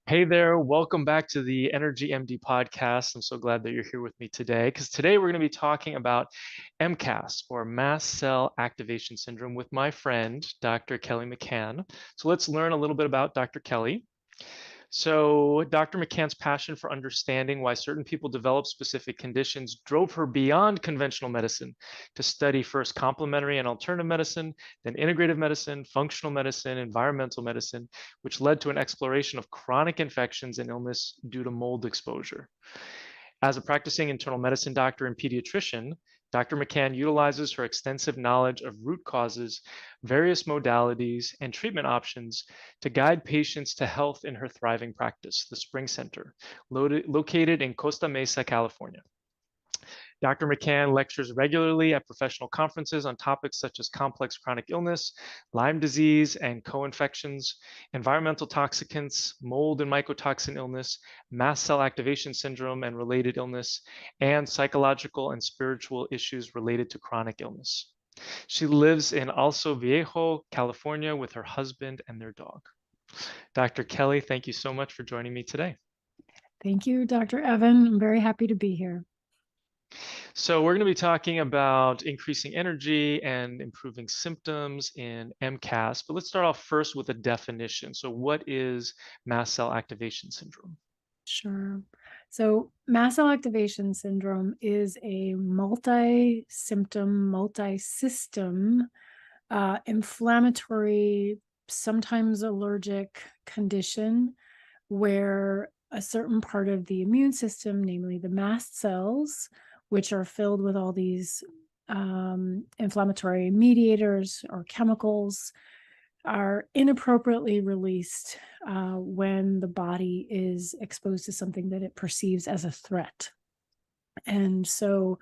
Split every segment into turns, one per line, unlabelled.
Hey there, welcome back to the Energy MD podcast. I'm so glad that you're here with me today because today we're going to be talking about MCAS or Mast Cell Activation Syndrome with my friend, Dr. Kelly McCann. So let's learn a little bit about Dr. Kelly. So, Dr. McCann's passion for understanding why certain people develop specific conditions drove her beyond conventional medicine to study first complementary and alternative medicine, then integrative medicine, functional medicine, environmental medicine, which led to an exploration of chronic infections and illness due to mold exposure. As a practicing internal medicine doctor and pediatrician, Dr. McCann utilizes her extensive knowledge of root causes, various modalities, and treatment options to guide patients to health in her thriving practice, the Spring Center, located in Costa Mesa, California. Dr. McCann lectures regularly at professional conferences on topics such as complex chronic illness, Lyme disease and co-infections, environmental toxicants, mold and mycotoxin illness, mast cell activation syndrome and related illness, and psychological and spiritual issues related to chronic illness. She lives in Aliso Viejo, California, with her husband and their dog. Dr. Kelly, thank you so much for joining me today.
Thank you, Dr. Evan. I'm very happy to be here.
So we're going to be talking about increasing energy and improving symptoms in MCAS, but let's start off first with a definition. So what is mast cell activation syndrome?
Sure. So mast cell activation syndrome is a multi-symptom, multi-system inflammatory, sometimes allergic condition where a certain part of the immune system, namely the mast cells, which are filled with all these inflammatory mediators or chemicals, are inappropriately released when the body is exposed to something that it perceives as a threat. And so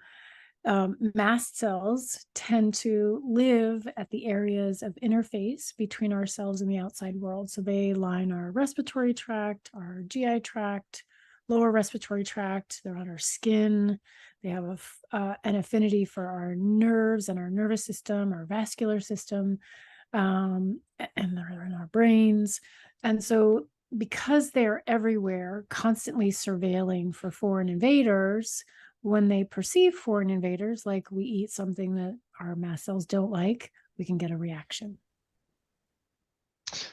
mast cells tend to live at the areas of interface between ourselves and the outside world. So they line our respiratory tract, our GI tract, lower respiratory tract. They're on our skin. They have an affinity for our nerves and our nervous system, our vascular system, and they're in our brains. And so because they're everywhere, constantly surveilling for foreign invaders, when they perceive foreign invaders, like we eat something that our mast cells don't like, we can get a reaction.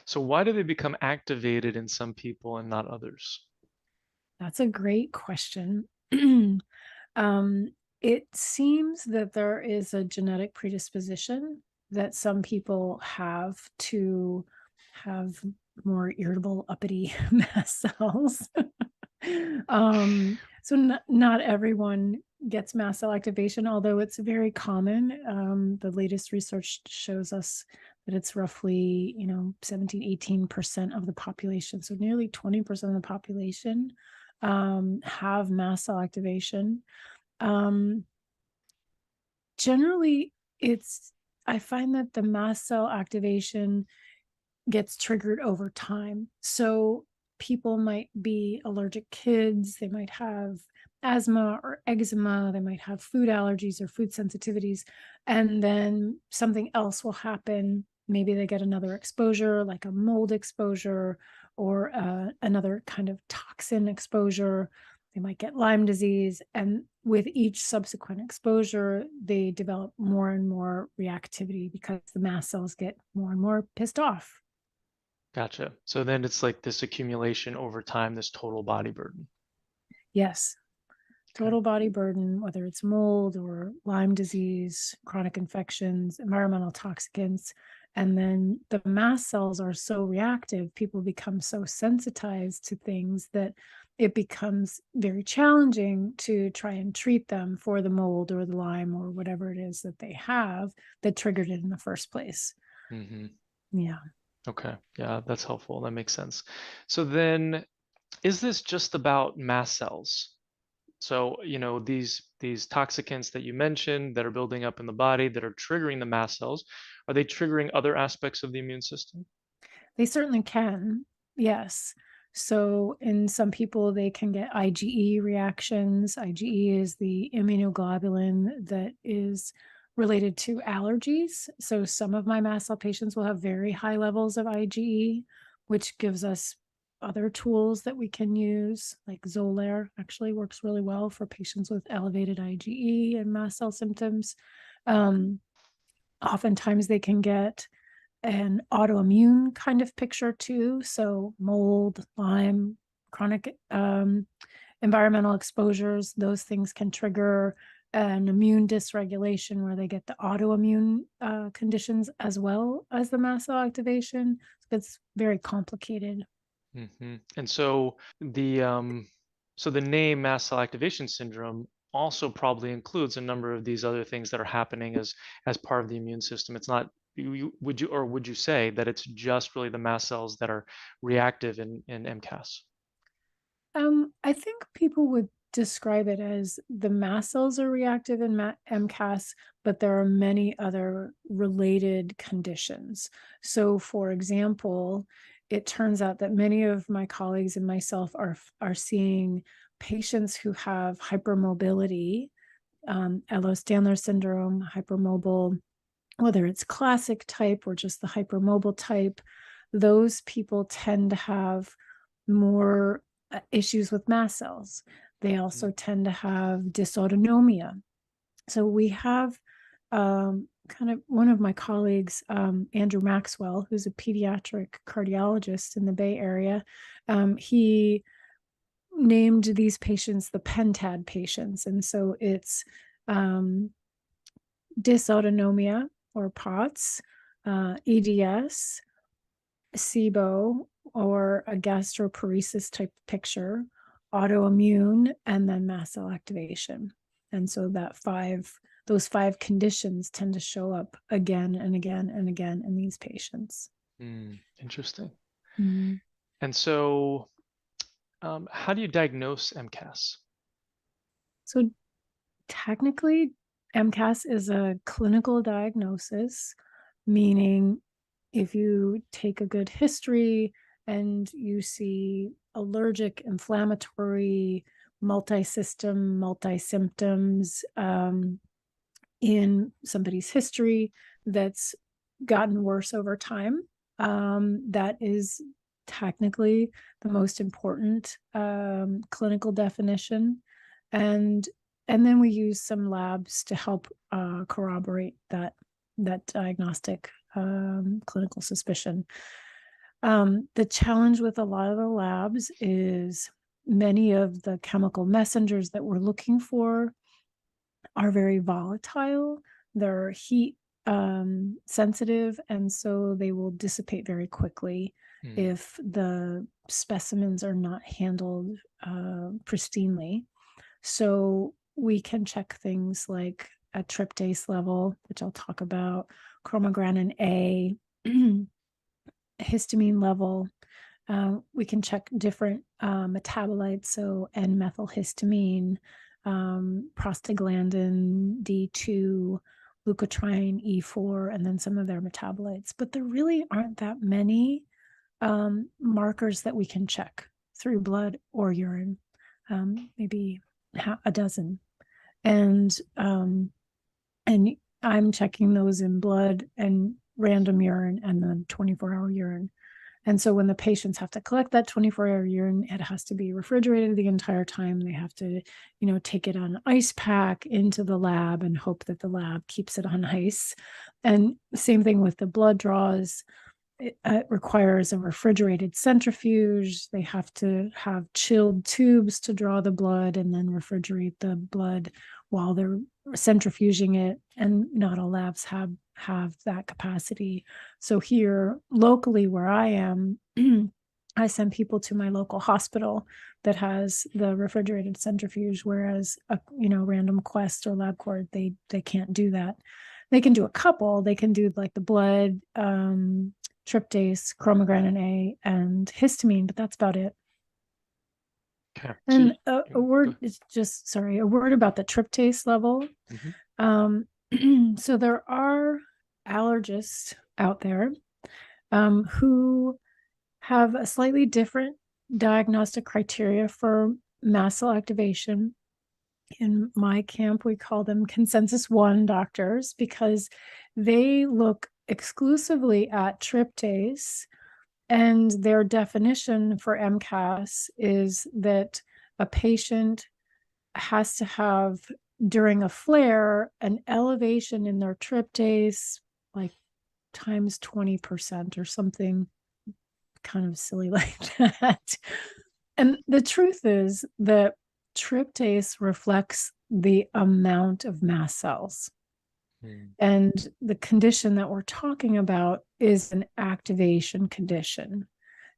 So why do they become activated in some people and not others?
That's a great question. It seems that there is a genetic predisposition that some people have to have more irritable, uppity mast cells. So not everyone gets mast cell activation, although it's very common. The latest research shows us that it's roughly, 17, 18% of the population. So nearly 20% of the population have mast cell activation. Generally, I find that the mast cell activation gets triggered over time. So people might be allergic kids, they might have asthma or eczema, they might have food allergies or food sensitivities, and then something else will happen. Maybe they get another exposure, like a mold exposure or another kind of toxin exposure. They might get Lyme disease, and with each subsequent exposure, they develop more and more reactivity because the mast cells get more and more pissed off.
Gotcha. So then it's like this accumulation over time, this total body burden.
Yes. Total body burden, whether it's mold or Lyme disease, chronic infections, environmental toxicants. And then the mast cells are so reactive, people become so sensitized to things that it becomes very challenging to try and treat them for the mold or the Lyme or whatever it is that they have that triggered it in the first place.
Mm-hmm.
Yeah.
Okay. Yeah, that's helpful. That makes sense. So then, is this just about mast cells? So, these toxicants that you mentioned that are building up in the body that are triggering the mast cells, are they triggering other aspects of the immune system?
They certainly can. Yes. So in some people, they can get IgE reactions. IgE is the immunoglobulin that is related to allergies. So some of my mast cell patients will have very high levels of IgE, which gives us other tools that we can use, like Xolair actually works really well for patients with elevated IgE and mast cell symptoms. Oftentimes they can get an autoimmune kind of picture too. So mold, Lyme, chronic environmental exposures, those things can trigger an immune dysregulation where they get the autoimmune conditions as well as the mast cell activation. It's very complicated.
And so the name mast cell activation syndrome also probably includes a number of these other things that are happening as part of the immune system. It's not would you say that it's just really the mast cells that are reactive in MCAS?
I think people would describe it as the mast cells are reactive in MCAS, but there are many other related conditions. So, for example, it turns out that many of my colleagues and myself are seeing patients who have hypermobility, Ehlers-Danlos syndrome, hypermobile, whether it's classic type or just the hypermobile type. Those people tend to have more issues with mast cells. They also tend to have dysautonomia. So we have kind of one of my colleagues, Andrew Maxwell, who's a pediatric cardiologist in the Bay Area. He named these patients the pentad patients. And so it's dysautonomia or POTS, EDS, SIBO, or a gastroparesis type picture, autoimmune, and then mast cell activation. And so those five conditions tend to show up again and again and again in these patients.
Interesting. And so how do you diagnose MCAS?
So technically, MCAS is a clinical diagnosis, meaning if you take a good history and you see allergic, inflammatory, multi-system, multi-symptoms in somebody's history that's gotten worse over time, that is technically the most important clinical definition. And then we use some labs to help corroborate that diagnostic clinical suspicion. The challenge with a lot of the labs is many of the chemical messengers that we're looking for are very volatile. They're heat sensitive, and so they will dissipate very quickly if the specimens are not handled pristinely. So we can check things like a tryptase level, which I'll talk about, chromogranin A, histamine level. We can check different metabolites, so N-methylhistamine, prostaglandin D2, leukotriene E4, and then some of their metabolites. But there really aren't that many markers that we can check through blood or urine, maybe a dozen. And I'm checking those in blood and random urine and then 24-hour urine. And so when the patients have to collect that 24-hour urine, it has to be refrigerated the entire time. They have to, take it on an ice pack into the lab and hope that the lab keeps it on ice. And same thing with the blood draws. It requires a refrigerated centrifuge. They have to have chilled tubes to draw the blood and then refrigerate the blood while they're centrifuging it. And not all labs have that capacity. So here locally where I am, I send people to my local hospital that has the refrigerated centrifuge, whereas a random Quest or LabCorp, they can't do that. They can do a couple. They can do like the blood, tryptase, chromogranin A, and histamine, but that's about it.
Okay.
And a word is a word about the tryptase level. So there are allergists out there who have a slightly different diagnostic criteria for mast cell activation. In my camp, we call them consensus 1 doctors because they look exclusively at tryptase, and their definition for MCAS is that a patient has to have, during a flare, an elevation in their tryptase, like times 20% or something kind of silly like that. And the truth is that tryptase reflects the amount of mast cells. And the condition that we're talking about is an activation condition.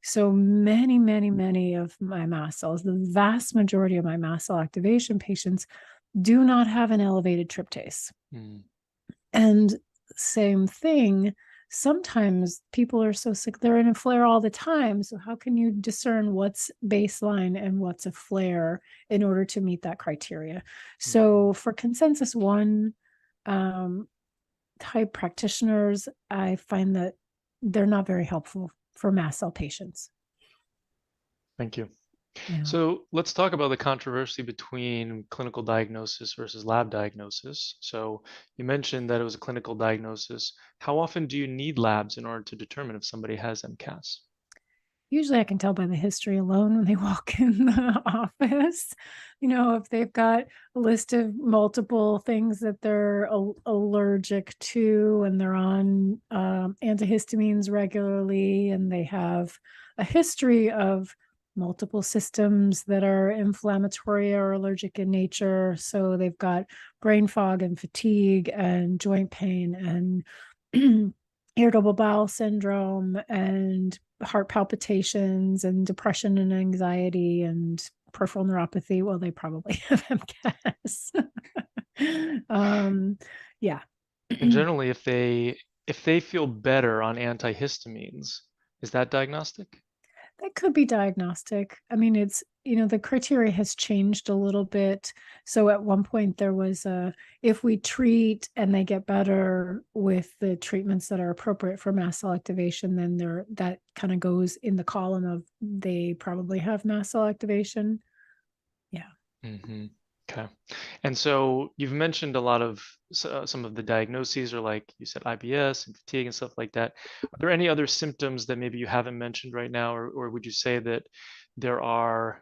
So many of my mast cells, the vast majority of my mast cell activation patients, do not have an elevated tryptase. And same thing, sometimes people are so sick, they're in a flare all the time. So how can you discern what's baseline and what's a flare in order to meet that criteria? So for consensus 1 type practitioners, I find that they're not very helpful for mast cell patients.
Thank you.
Yeah.
So let's talk about the controversy between clinical diagnosis versus lab diagnosis. So you mentioned that it was a clinical diagnosis. How often do you need labs in order to determine if somebody has MCAS?
Usually I can tell by the history alone when they walk in the office. If they've got a list of multiple things that they're allergic to, and they're on antihistamines regularly, and they have a history of multiple systems that are inflammatory or allergic in nature. So they've got brain fog and fatigue and joint pain and irritable bowel syndrome and heart palpitations and depression and anxiety and peripheral neuropathy. Well, they probably have MCAS. Yeah.
And generally, if they feel better on antihistamines, is that diagnostic?
That could be diagnostic. I mean, it's, the criteria has changed a little bit. So at one point there was if we treat and they get better with the treatments that are appropriate for mast cell activation, then that kind of goes in the column of they probably have mast cell activation. Yeah.
Okay. And so you've mentioned a lot of some of the diagnoses, or like you said, IBS and fatigue and stuff like that. Are there any other symptoms that maybe you haven't mentioned right now, or would you say that there are,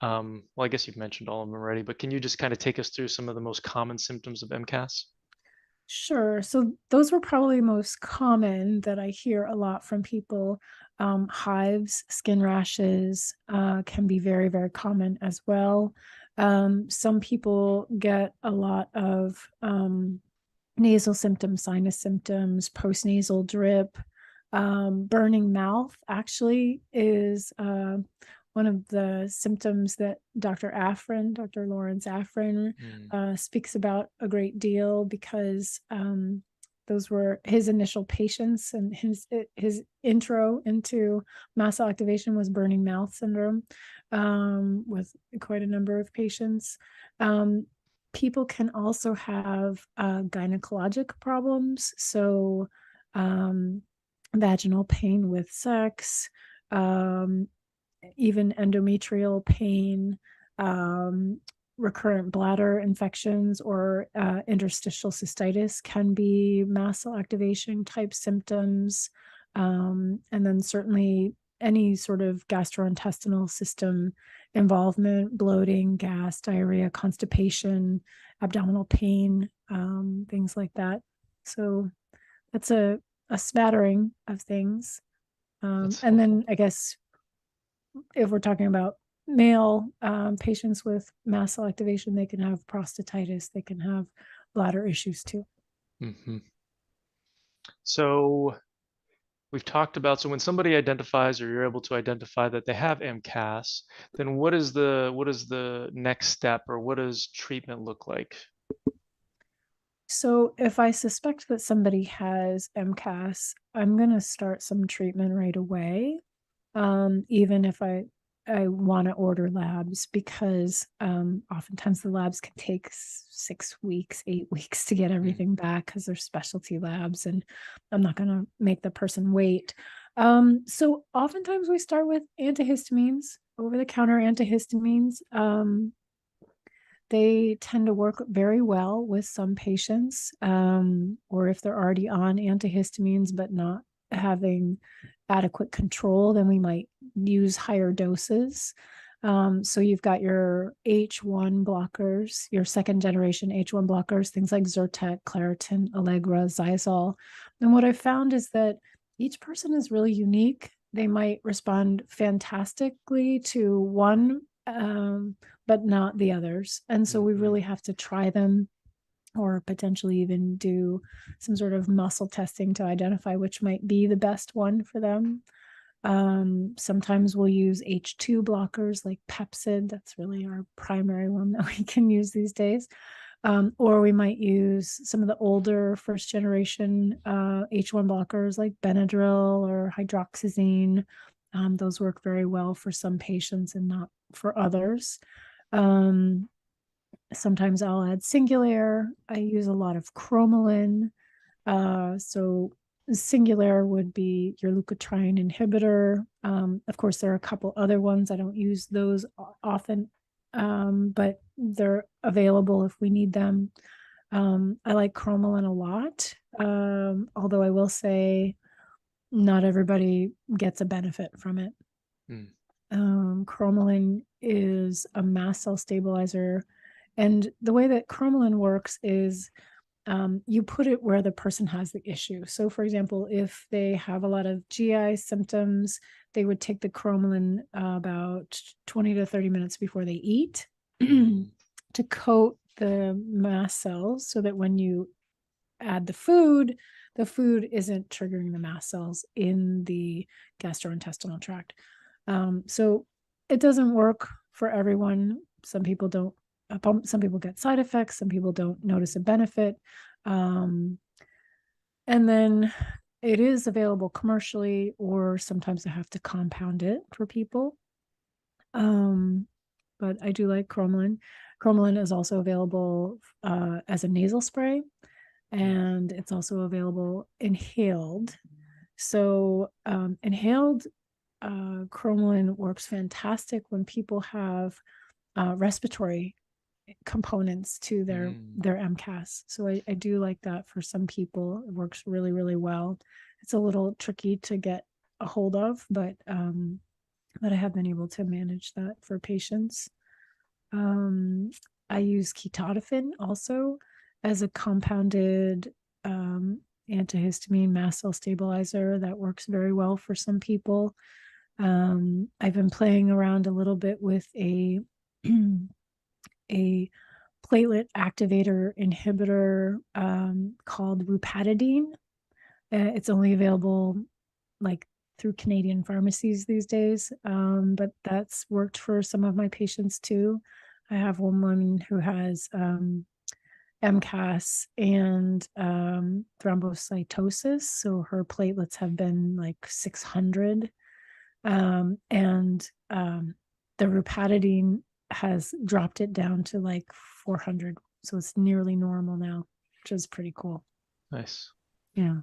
well, I guess you've mentioned all of them already, but can you just kind of take us through some of the most common symptoms of MCAS?
Sure. So those were probably most common that I hear a lot from people. Hives, skin rashes can be very, very common as well. Some people get a lot of nasal symptoms, sinus symptoms, postnasal drip. Burning mouth actually is one of the symptoms that Dr. Lawrence Afrin, speaks about a great deal, because those were his initial patients, and his intro into mast cell activation was burning mouth syndrome, with quite a number of patients. People can also have gynecologic problems, so vaginal pain with sex, even endometrial pain, recurrent bladder infections, or interstitial cystitis can be mast cell activation type symptoms. And then certainly any sort of gastrointestinal system involvement, bloating, gas, diarrhea, constipation, abdominal pain, things like that. So that's a smattering of things. And then I guess if we're talking about male patients with mast cell activation, they can have prostatitis, they can have bladder issues too.
So we've talked about, so when somebody identifies, or you're able to identify that they have MCAS, then what is the next step, or what does treatment look like?
So if I suspect that somebody has MCAS, I'm going to start some treatment right away, even if I want to order labs, because oftentimes the labs can take 6 weeks, 8 weeks to get everything back, because they're specialty labs, and I'm not going to make the person wait. So oftentimes we start with antihistamines, over-the-counter antihistamines. They tend to work very well with some patients, or if they're already on antihistamines but not having adequate control, then we might use higher doses. So you've got your H1 blockers, your second generation H1 blockers, things like Zyrtec, Claritin, Allegra, Xyzal. And what I found is that each person is really unique. They might respond fantastically to one, but not the others. And so we really have to try them, or potentially even do some sort of muscle testing to identify which might be the best one for them. Sometimes we'll use H2 blockers like Pepcid. That's really our primary one that we can use these days. Or we might use some of the older first generation H1 blockers like Benadryl or hydroxyzine. Those work very well for some patients and not for others. Sometimes I'll add Singulair. I use a lot of Cromolyn. So Singulair would be your leukotriene inhibitor. Of course, there are a couple other ones. I don't use those often, but they're available if we need them. I like Cromolyn a lot, although I will say not everybody gets a benefit from it. Cromolyn is a mast cell stabilizer. And the way that Cromolyn works is you put it where the person has the issue. So, for example, if they have a lot of GI symptoms, they would take the Cromolyn about 20 to 30 minutes before they eat to coat the mast cells so that when you add the food isn't triggering the mast cells in the gastrointestinal tract. So it doesn't work for everyone. Some people don't. Some people get side effects. Some people don't notice a benefit. And then it is available commercially, or sometimes I have to compound it for people. But I do like Cromolyn. Cromolyn is also available as a nasal spray, and it's also available inhaled. So inhaled Cromolyn works fantastic when people have respiratory components to their MCAS. So I do like that for some people. It works really, really well. It's a little tricky to get a hold of, but I have been able to manage that for patients. I use ketotifen also as a compounded antihistamine mast cell stabilizer that works very well for some people. I've been playing around a little bit with a platelet activator inhibitor called rupatadine. It's only available like through Canadian pharmacies these days, but that's worked for some of my patients too. I have one woman who has MCAS and thrombocytosis, so her platelets have been like 600, and the rupatadine has dropped it down to like 400, so it's nearly normal now, which is pretty cool.
Nice.
Yeah.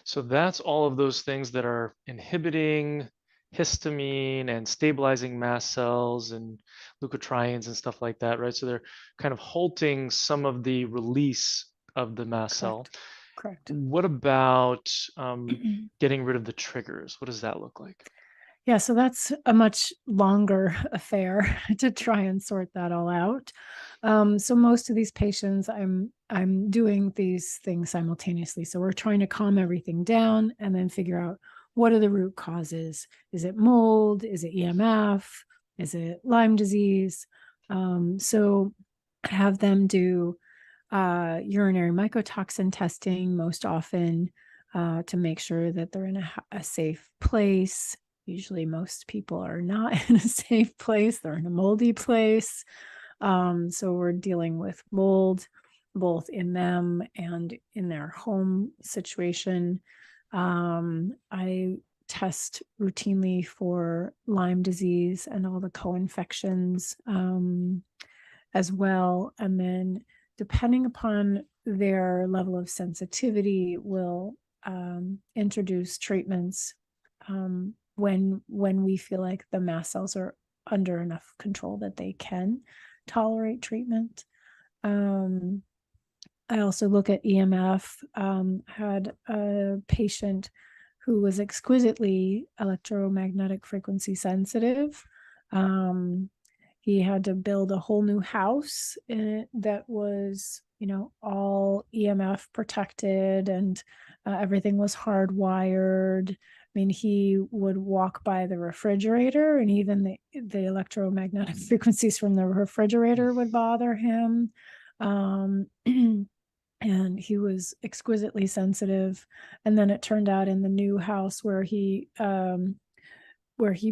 So that's all of those things that are inhibiting histamine and stabilizing mast cells and leukotrienes and stuff like that, right? So they're kind of halting some of the release of the mast cell.
Correct.
What about getting rid of the triggers? What does that look like?
Yeah, so that's a much longer affair to try and sort that all out. So most of these patients, I'm doing these things simultaneously. So we're trying to calm everything down and then figure out what are the root causes. Is it mold? Is it EMF? Is it Lyme disease? So I have them do urinary mycotoxin testing most often to make sure that they're in a safe place. Usually most people are not in a safe place. They're in a moldy place. So we're dealing with mold both in them and in their home situation. I test routinely for Lyme disease and all the co-infections as well. And then depending upon their level of sensitivity, will introduce treatments when we feel like the mast cells are under enough control that they can tolerate treatment. I also look at EMF. Had a patient who was exquisitely electromagnetic frequency sensitive. He had to build a whole new house that was, all EMF protected, and everything was hardwired. I mean, he would walk by the refrigerator, and even the electromagnetic frequencies from the refrigerator would bother him. And he was exquisitely sensitive. And then it turned out in the new house where he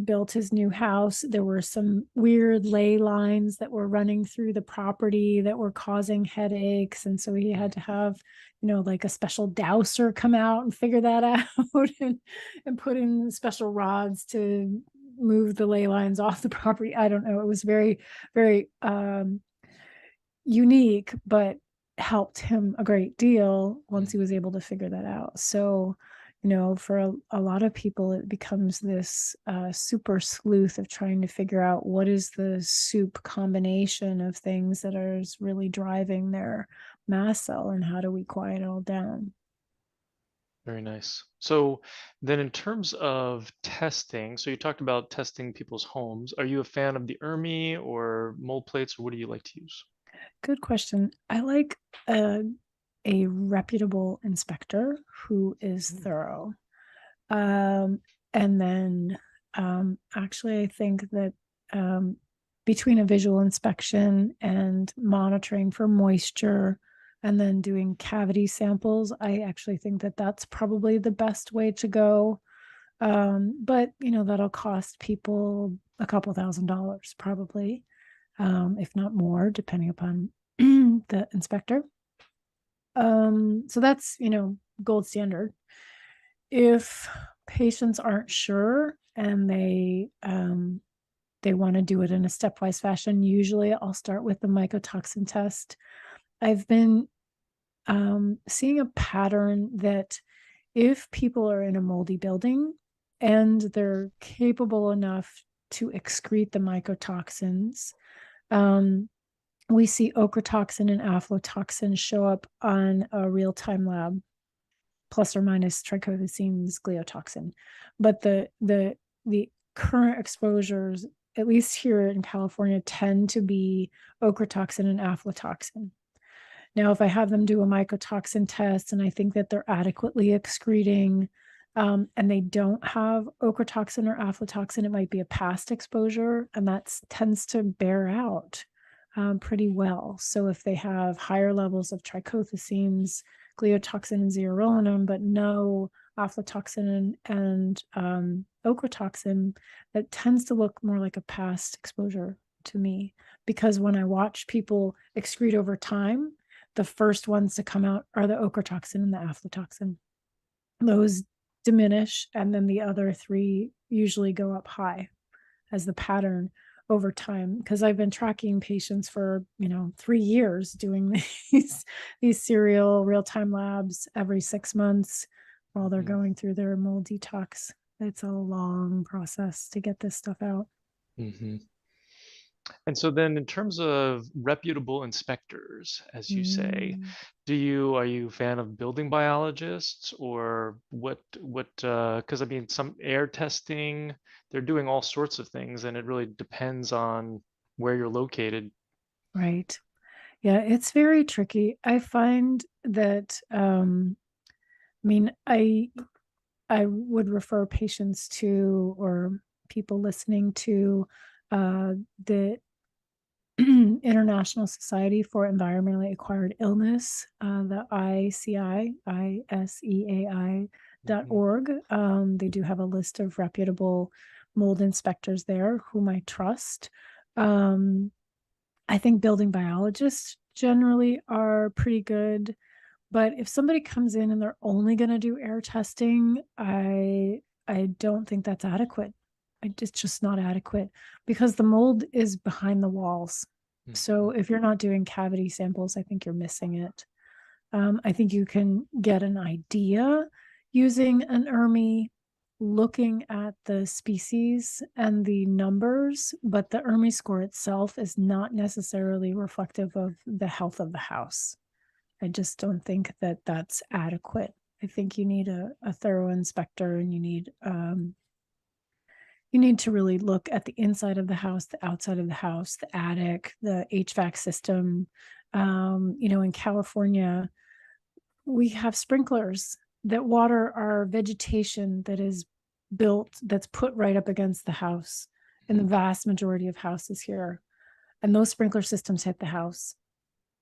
built his new house, there were some weird ley lines that were running through the property that were causing headaches. And so he had to have, like a special dowser come out and figure that out and put in special rods to move the ley lines off the property. I don't know. It was very, very unique, but helped him a great deal once he was able to figure that out. So, for a lot of people, it becomes this super sleuth of trying to figure out what is the soup combination of things that are really driving their mast cell, and how do we quiet it all down.
Very nice. So then in terms of testing, so you talked about testing people's homes. Are you a fan of the ERMI or mold plates, or what do you like to use?
Good question. I like a reputable inspector who is thorough. And then actually, I think that between a visual inspection and monitoring for moisture and then doing cavity samples, I actually think that that's probably the best way to go. But, that'll cost people a couple $1,000s probably, if not more, depending upon the inspector. So that's, gold standard. If patients aren't sure and they want to do it in a stepwise fashion, usually I'll start with the mycotoxin test. I've been seeing a pattern that if people are in a moldy building and they're capable enough to excrete the mycotoxins, we see ochratoxin and aflatoxin show up on a real-time lab, plus or minus trichothecenes, gliotoxin. But the current exposures, at least here in California, tend to be ochratoxin and aflatoxin. Now, if I have them do a mycotoxin test and I think that they're adequately excreting, and they don't have ochratoxin or aflatoxin, it might be a past exposure, and that tends to bear out pretty well. So if they have higher levels of trichothecenes, gliotoxin, and zearalenone, but no aflatoxin and ochratoxin, that tends to look more like a past exposure to me. Because when I watch people excrete over time, the first ones to come out are the ochratoxin and the aflatoxin. Those diminish, and then the other three usually go up high as the pattern over time, because I've been tracking patients for 3 years, doing these serial real-time labs every 6 months while they're going through their mold detox. It's a long process to get this stuff out.
Mm-hmm. And so then in terms of reputable inspectors, as you say, are you a fan of building biologists, or because I mean, some air testing, they're doing all sorts of things, and it really depends on where you're located.
Right. Yeah, it's very tricky. I find that, I would refer patients to, or people listening to, the International Society for Environmentally Acquired Illness, the ISEAI.org. They do have a list of reputable mold inspectors there whom I trust. I think building biologists generally are pretty good, but if somebody comes in and they're only going to do air testing, I don't think that's adequate. It's just not adequate, because the mold is behind the walls. So if you're not doing cavity samples, I think you're missing it. I think you can get an idea using an ERMI, looking at the species and the numbers, but the ERMI score itself is not necessarily reflective of the health of the house. I just don't think that that's adequate. I think you need a thorough inspector, and you need to really look at the inside of the house, the outside of the house, the attic, the HVAC system. In California, we have sprinklers that water our vegetation that is built, that's put right up against the house in the vast majority of houses here. And those sprinkler systems hit the house.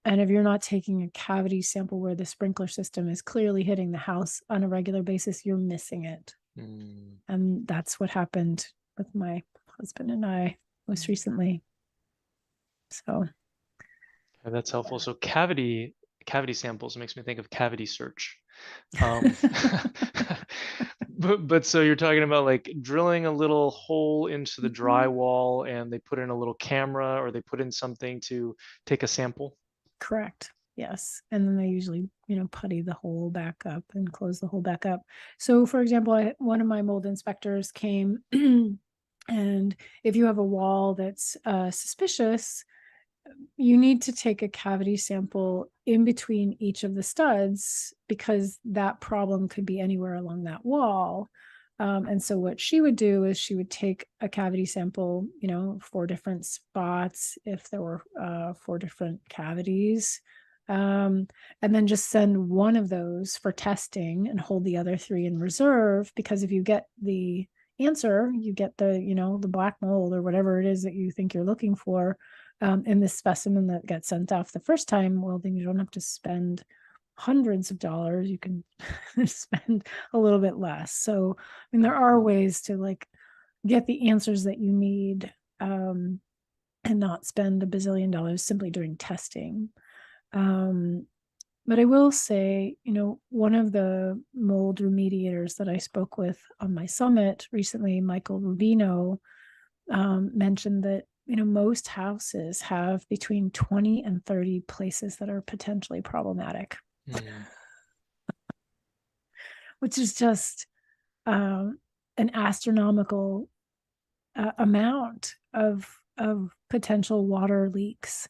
And if you're not taking a cavity sample where the sprinkler system is clearly hitting the house on a regular basis, you're missing it. And that's what happened with my husband and I most recently. So
that's helpful. So cavity samples makes me think of cavity search. But so you're talking about like drilling a little hole into the drywall, and they put in a little camera, or they put in something to take a sample?
Correct. Yes. And then they usually, putty the hole back up and close the hole back up. So, for example, one of my mold inspectors came, and if you have a wall that's suspicious, you need to take a cavity sample in between each of the studs, because that problem could be anywhere along that wall. And so what she would do is she would take a cavity sample, 4 different spots, if there were 4 different cavities, and then just send one of those for testing and hold the other 3 in reserve. Because if you get the answer, you get the black mold or whatever it is that you think you're looking for in this specimen that gets sent off the first time, well, then you don't have to spend hundreds of dollars. You can spend a little bit less. So, there are ways to get the answers that you need, and not spend a bazillion dollars simply doing testing. But I will say, one of the mold remediators that I spoke with on my summit recently, Michael Rubino, mentioned that most houses have between 20 and 30 places that are potentially problematic. Which is just an astronomical amount of potential water leaks.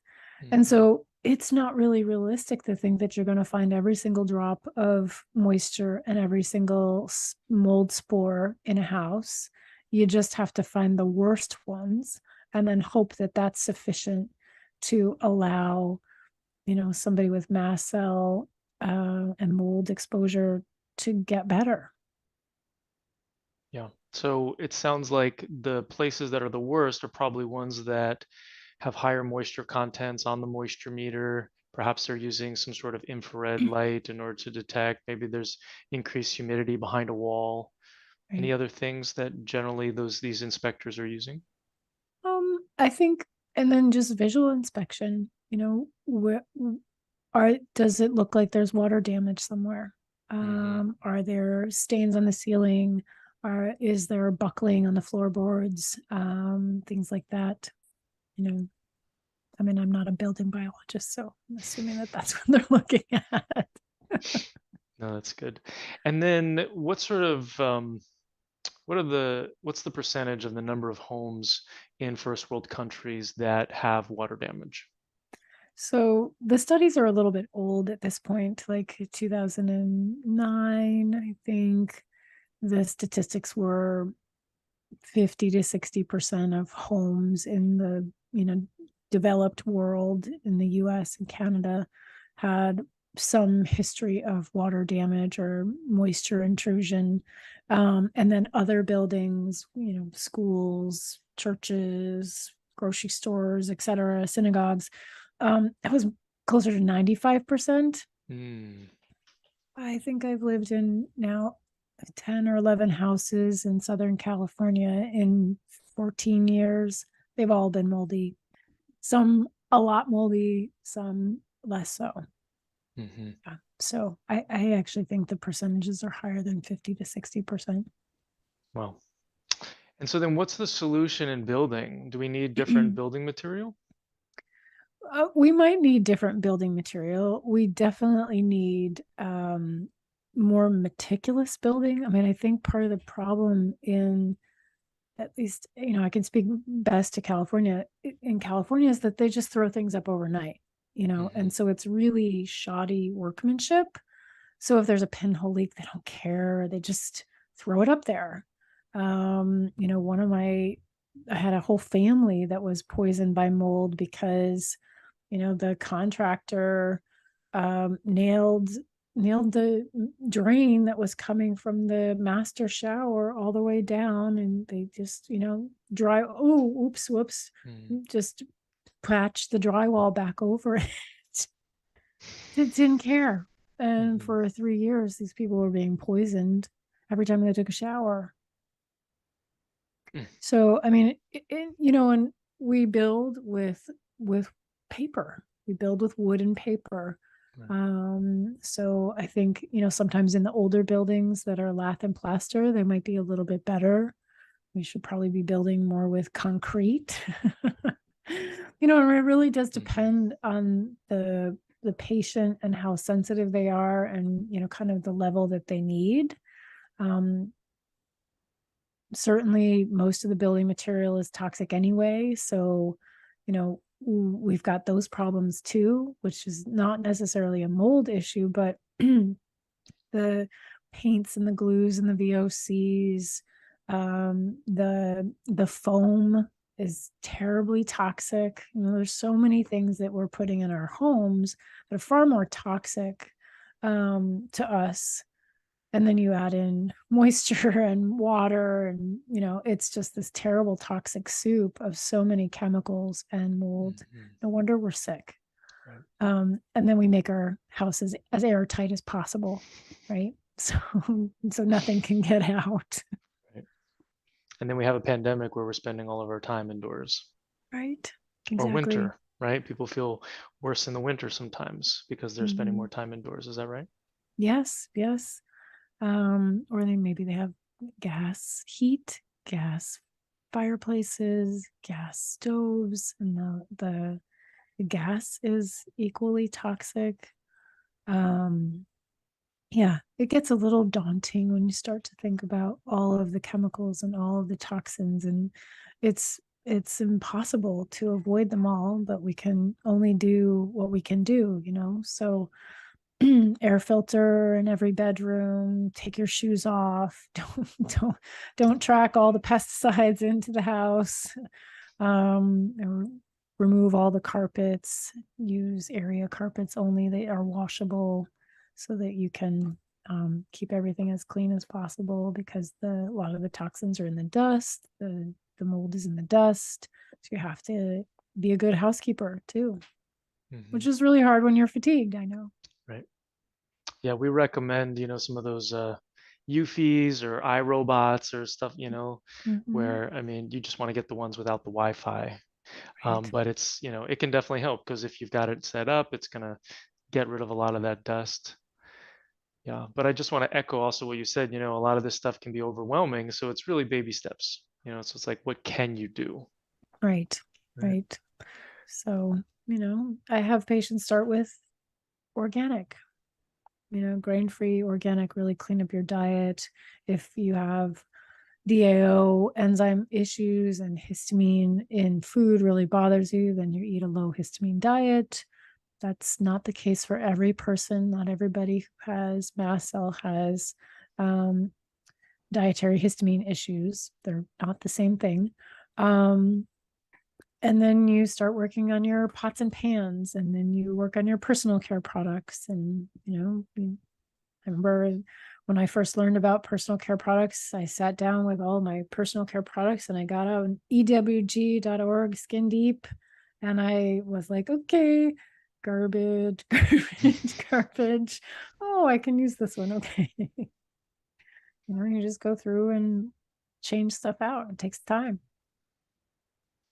And so it's not really realistic to think that you're going to find every single drop of moisture and every single mold spore in a house. You just have to find the worst ones and then hope that that's sufficient to allow, somebody with mast cell and mold exposure to get better.
Yeah. So it sounds like the places that are the worst are probably ones that have higher moisture contents on the moisture meter. Perhaps they're using some sort of infrared light in order to detect. Maybe there's increased humidity behind a wall.
Right.
Any other things that generally these inspectors are using?
I think, and then just visual inspection, does it look like there's water damage somewhere? Are there stains on the ceiling? Is there buckling on the floorboards? Things like that. I'm not a building biologist, so I'm assuming that that's what they're looking at.
No, that's good. And then what's the percentage of the number of homes in first world countries that have water damage?
So the studies are a little bit old at this point, like 2009, I think. The statistics were 50 to 60% of homes in the developed world, in the US and Canada, had some history of water damage or moisture intrusion. And then other buildings, schools, churches, grocery stores, etc., synagogues, it was closer to 95%. I think I've lived in now 10 or 11 houses in Southern California in 14 years. They've all been moldy. Some a lot moldy, some less so. Yeah. So I actually think the percentages are higher than 50 to 60%.
Well, and so then what's the solution in building? Do we need different building material?
We might need different building material. We definitely need more meticulous building. I mean, I think part of the problem in, at least, I can speak best to California. In California is that they just throw things up overnight, and so it's really shoddy workmanship. So if there's a pinhole leak, they don't care. They just throw it up there. I had a whole family that was poisoned by mold because, the contractor nailed the drain that was coming from the master shower all the way down, and they just, whoops, just patched the drywall back over it. It didn't care. And for 3 years, these people were being poisoned every time they took a shower. So, I mean, and we build with paper. We build with wood and paper. So I think, sometimes in the older buildings that are lath and plaster, they might be a little bit better. We should probably be building more with concrete. It really does depend on the patient and how sensitive they are, and, kind of the level that they need. Certainly most of the building material is toxic anyway. So, we've got those problems too, which is not necessarily a mold issue, but the paints and the glues and the VOCs, the foam is terribly toxic. There's so many things that we're putting in our homes that are far more toxic to us. And then you add in moisture and water, and it's just this terrible toxic soup of so many chemicals and mold. No wonder we're sick. Right. And then we make our houses as airtight as possible, right? So nothing can get out.
Right. And then we have a pandemic where we're spending all of our time indoors.
Right.
Or
Exactly.
winter, right? People feel worse in the winter sometimes because they're spending more time indoors. Is that right?
Yes. Or maybe they have gas fireplaces, gas stoves, and the gas is equally toxic. Yeah, it gets a little daunting when you start to think about all of the chemicals and all of the toxins, and it's impossible to avoid them all, but we can only do what we can do, so air filter in every bedroom, take your shoes off, don't track all the pesticides into the house, remove all the carpets, use area carpets only, they are washable, so that you can keep everything as clean as possible, because a lot of the toxins are in the dust, the mold is in the dust, so you have to be a good housekeeper too, which is really hard when you're fatigued, I know.
Right. Yeah, we recommend, some of those Eufys or iRobots or stuff, where, I mean, you just want to get the ones without the Wi-Fi.
Right.
But it's, it can definitely help, because if you've got it set up, it's going to get rid of a lot of that dust. Yeah, but I just want to echo also what you said, a lot of this stuff can be overwhelming. So it's really baby steps, so it's like, what can you do?
Right. So, I have patients start with organic, grain-free, organic, really clean up your diet. If you have DAO enzyme issues and histamine in food really bothers you, then you eat a low histamine diet. That's not the case for every person. Not everybody who has mast cell has dietary histamine issues. They're not the same thing. And then you start working on your pots and pans, and then you work on your personal care products. And, I remember when I first learned about personal care products, I sat down with all my personal care products and I got out ewg.org Skin Deep. And I was like, okay, garbage. Oh, I can use this one. Okay. You just go through and change stuff out. It takes time.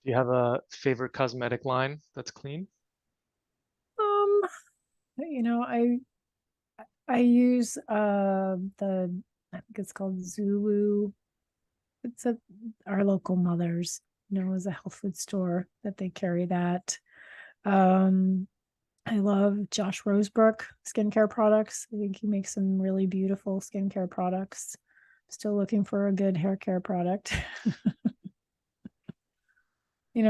Do you have a favorite cosmetic line that's clean?
I use I think it's called Zulu. It's our local Mother's, is a health food store that they carry that. I love Josh Rosebrook skincare products. I think he makes some really beautiful skincare products. Still looking for a good hair care product.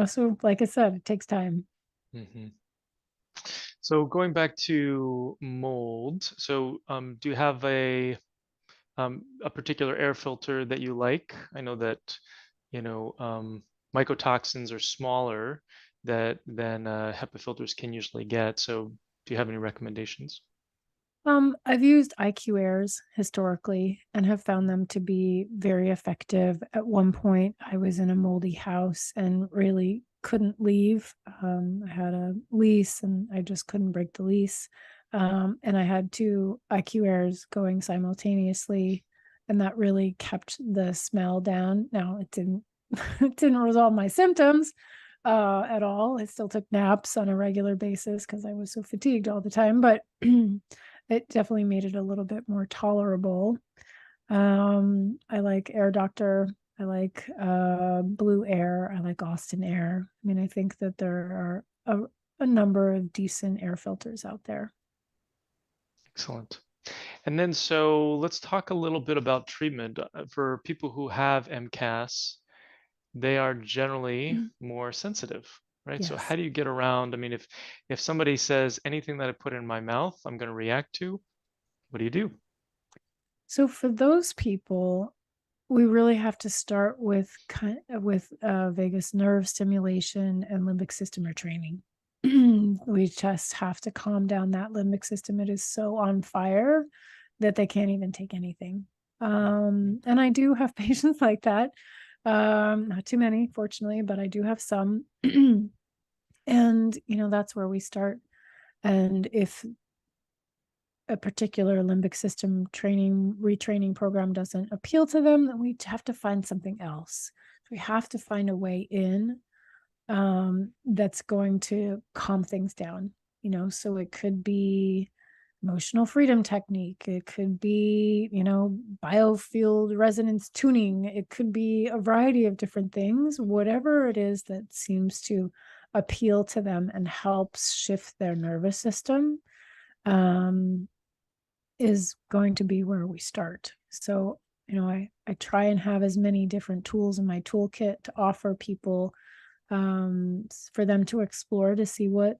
So like I said, it takes time.
Hmm. So going back to mold, so do you have a particular air filter that you like? I know that, you know, mycotoxins are smaller than HEPA filters can usually get. So do you have any recommendations?
I've used IQ airs historically and have found them to be very effective. At one point, I was in a moldy house and really couldn't leave. I had a lease and I just couldn't break the lease. And I had two IQ airs going simultaneously, and that really kept the smell down. Now, it didn't it didn't resolve my symptoms at all. I still took naps on a regular basis because I was so fatigued all the time, but it definitely made it a little bit more tolerable. I like Air Doctor. I like Blue Air. I like Austin Air. I mean, I think that there are a number of decent air filters out there.
Excellent. And then so let's talk a little bit about treatment. For people who have MCAS, they are generally more sensitive, right? So how
Yes.
do you get around? I mean, if somebody says anything that I put in my mouth, I'm going to react to, what do you do?
So for those people, we really have to start with vagus nerve stimulation and limbic system retraining. We just have to calm down that limbic system. It is so on fire that they can't even take anything. And I do have patients like that. Not too many, fortunately, but I do have some. And that's where we start. And if a particular limbic system retraining program doesn't appeal to them, then we have to find something else. We have to find a way in that's going to calm things down. So it could be emotional freedom technique. It could be, biofield resonance tuning. It could be a variety of different things, whatever it is that seems to appeal to them and helps shift their nervous system. Um, is going to be where we start. So, I try and have as many different tools in my toolkit to offer people for them to explore to see what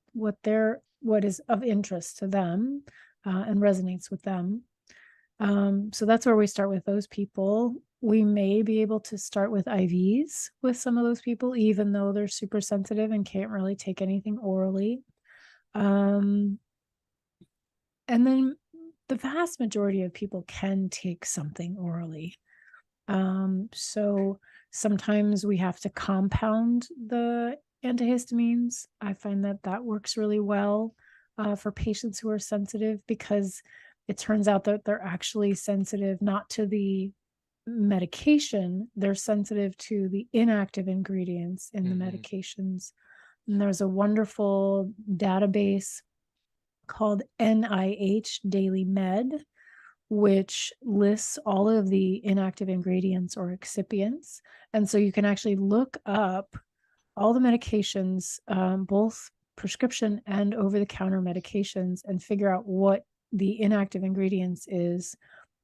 is of interest to them and resonates with them. So that's where we start with those people. We may be able to start with IVs with some of those people, even though they're super sensitive and can't really take anything orally. And then the vast majority of people can take something orally. So sometimes we have to compound the antihistamines. I find that works really well for patients who are sensitive, because it turns out that they're actually sensitive not to the medication, they're sensitive to the inactive ingredients in the
Hmm.
medications. And there's a wonderful database called NIH Daily Med, which lists all of the inactive ingredients or excipients. And so you can actually look up all the medications, both prescription and over the counter medications, and figure out what the inactive ingredients is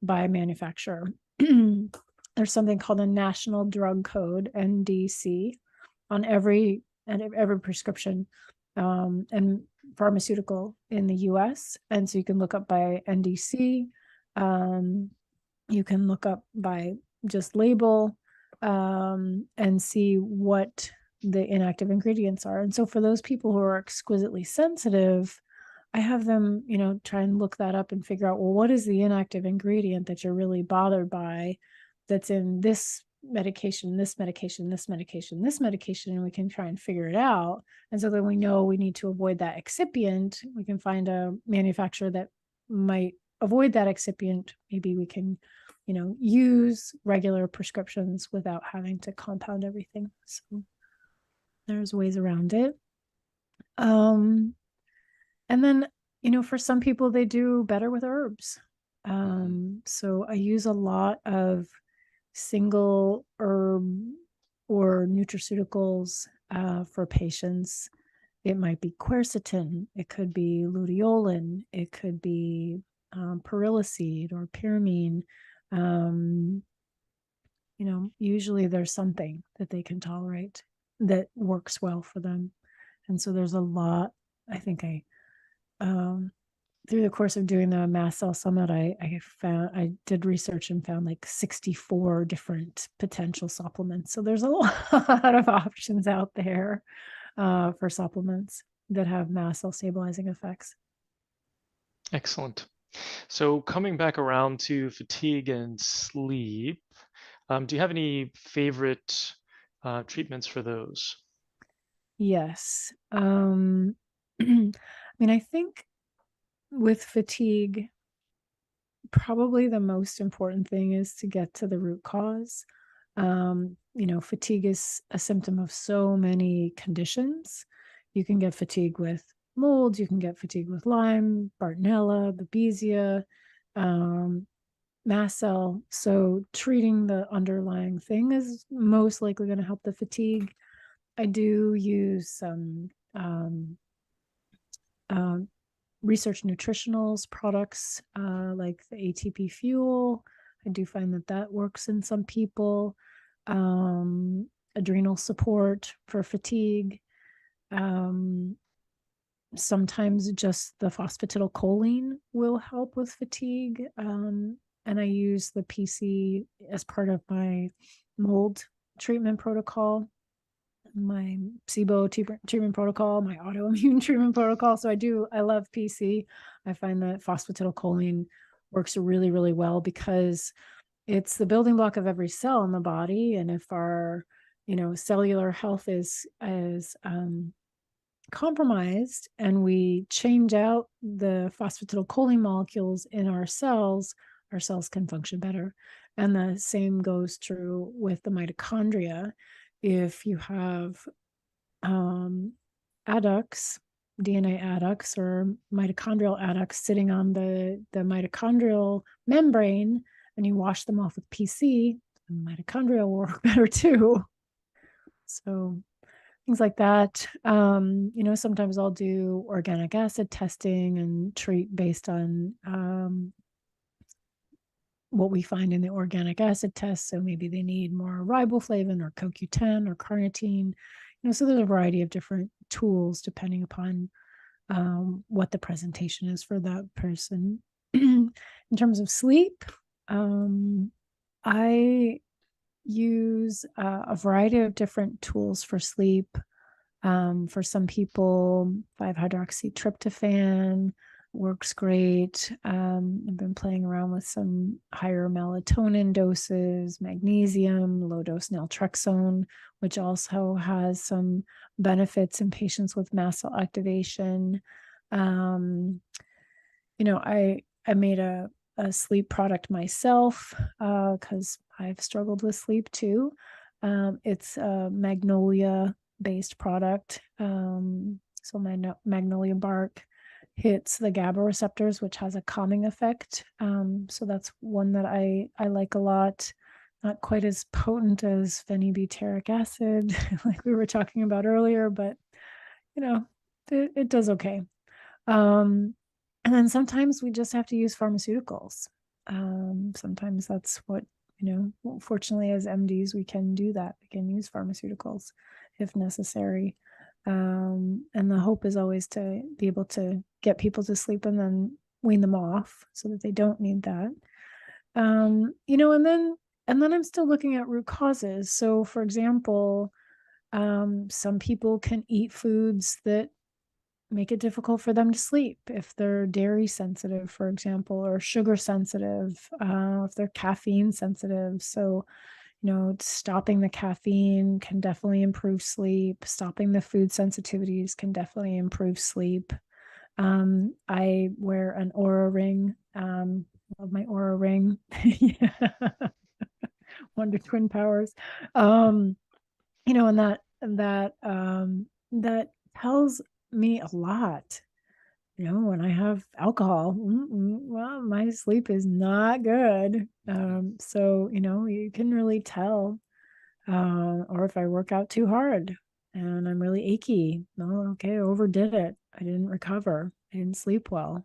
by manufacturer. There's something called a National Drug Code, NDC, on every prescription and pharmaceutical in the US. And so you can look up by NDC. You can look up by just label and see what the inactive ingredients are. And so for those people who are exquisitely sensitive, I have them, try and look that up and figure out, well, what is the inactive ingredient that you're really bothered by that's in this medication, this medication, this medication, this medication, and we can try and figure it out. And so then we know we need to avoid that excipient. We can find a manufacturer that might avoid that excipient. Maybe we can, use regular prescriptions without having to compound everything. So there's ways around it. And then, for some people, they do better with herbs. So I use a lot of single herb or nutraceuticals for patients. It might be quercetin, it could be luteolin, it could be periliseed or pyramine. Usually there's something that they can tolerate that works well for them. And so there's a lot, I think through the course of doing the Mast Cell Summit, I did research and found like 64 different potential supplements. So there's a lot of options out there for supplements that have mast cell stabilizing effects.
Excellent. So coming back around to fatigue and sleep, do you have any favorite treatments for those?
Yes. I think with fatigue, probably the most important thing is to get to the root cause. Fatigue is a symptom of so many conditions. You can get fatigue with mold, you can get fatigue with Lyme, Bartonella, Babesia, mast cell. So treating the underlying thing is most likely going to help the fatigue. I do use some research nutritionals products like the ATP fuel. I do find that works in some people. Adrenal support for fatigue. Sometimes just the phosphatidylcholine will help with fatigue. And I use the PC as part of my mold treatment protocol, my SIBO treatment protocol, my autoimmune treatment protocol. So I love PC. I find that phosphatidylcholine works really, really well because it's the building block of every cell in the body. And if our, cellular health is compromised and we change out the phosphatidylcholine molecules in our cells can function better. And the same goes true with the mitochondria. If you have adducts, DNA adducts or mitochondrial adducts sitting on the mitochondrial membrane, and you wash them off with PC, the mitochondria will work better too. So things like that. Sometimes I'll do organic acid testing and treat based on what we find in the organic acid test. So maybe they need more riboflavin or CoQ10 or carnitine. So there's a variety of different tools depending upon what the presentation is for that person. In terms of sleep, I use a variety of different tools for sleep. For some people, 5-hydroxytryptophan works great. I've been playing around with some higher melatonin doses, magnesium, low dose naltrexone, which also has some benefits in patients with mast cell activation. I made a sleep product myself because I've struggled with sleep too. It's a magnolia based product. So my magnolia bark hits the GABA receptors, which has a calming effect. So that's one that I like a lot. Not quite as potent as phenylbutyric acid, like we were talking about earlier, but it does okay. And then sometimes we just have to use pharmaceuticals. Sometimes that's what, fortunately as MDs, we can do that. We can use pharmaceuticals if necessary. And the hope is always to be able to get people to sleep and then wean them off so that they don't need that. And then I'm still looking at root causes. So for example, some people can eat foods that make it difficult for them to sleep if they're dairy sensitive, for example, or sugar sensitive, if they're caffeine sensitive. So, stopping the caffeine can definitely improve sleep. Stopping the food sensitivities can definitely improve sleep. I wear an Aura ring. Love my Aura ring. Wonder Twin powers. And that tells me a lot. When I have alcohol, well, my sleep is not good. So you can really tell. Or if I work out too hard, and I'm really achy. Oh, okay, I overdid it. I didn't recover. I didn't sleep well.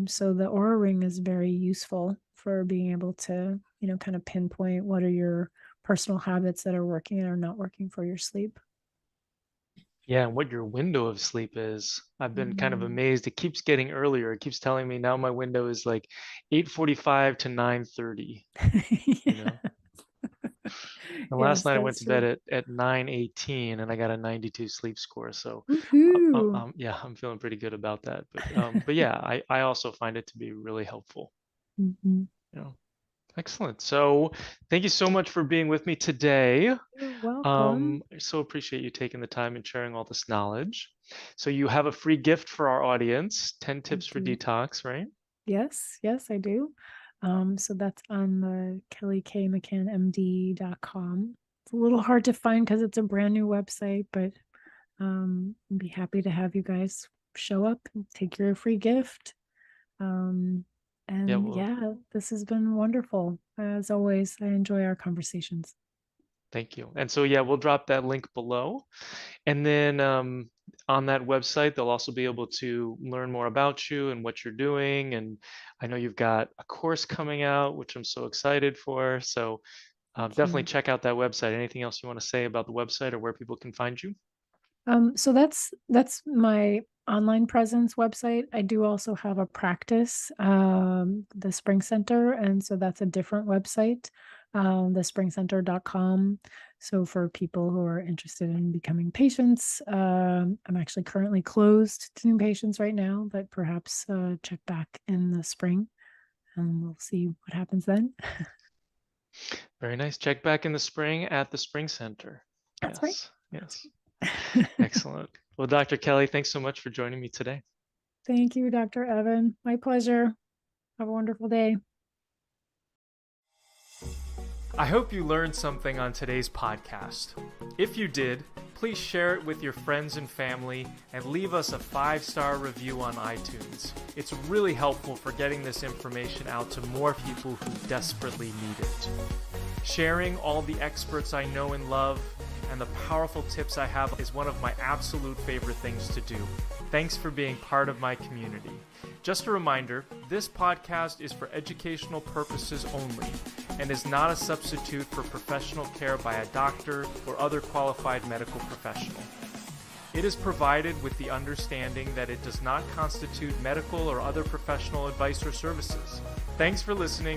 So the Aura Ring is very useful for being able to, kind of pinpoint what are your personal habits that are working and are not working for your sleep.
Yeah, and what your window of sleep is. I've been kind of
Mm.
amazed. It keeps getting earlier. It keeps telling me now my window is like 8:45 to 9:30, you
Yeah.
know. And last
Yes,
night I went
that's
to bed
true.
at 9:18 and I got a 92 sleep score. So
Woohoo.
yeah, I'm feeling pretty good about that. But yeah, I also find it to be really helpful.
Mhm.
You know. Excellent. So thank you so much for being with me today.
You're welcome.
I so appreciate you taking the time and sharing all this knowledge. So you have a free gift for our audience, 10
I
tips for
do.
detox, right?
Yes, yes, I do. So that's on the kellykmccannmd.com. It's a little hard to find because it's a brand new website, but I'd be happy to have you guys show up and take your free gift. Um,
Yeah,
and
well,
yeah, this has been wonderful. As always, I enjoy our conversations.
thank you. And so yeah, we'll drop that link below. And then on that website, they'll also be able to learn more about you and what you're doing. And I know you've got a course coming out, which I'm so excited for. So
Thank
definitely
you.
check out that website. Anything else you want to say about the website or where people can find you?
So that's my online presence website. I do also have a practice, the Spring Center, and so that's a different website, thespringcenter.com. So for people who are interested in becoming patients, I'm actually currently closed to new patients right now, but perhaps check back in the spring and we'll see what happens then.
Very nice. Check back in the spring at the Spring Center.
That's right.
Yes,
That's
yes.
right.
Excellent. Well, Dr. Kelly, thanks so much for joining me today.
Thank you, Dr. Evan. My pleasure. Have a wonderful day.
I hope you learned something on today's podcast. If you did, please share it with your friends and family and leave us a 5-star review on iTunes. It's really helpful for getting this information out to more people who desperately need it. Sharing all the experts I know and love and the powerful tips I have is one of my absolute favorite things to do. Thanks for being part of my community. Just a reminder, this podcast is for educational purposes only and is not a substitute for professional care by a doctor or other qualified medical professional. It is provided with the understanding that it does not constitute medical or other professional advice or services. Thanks for listening.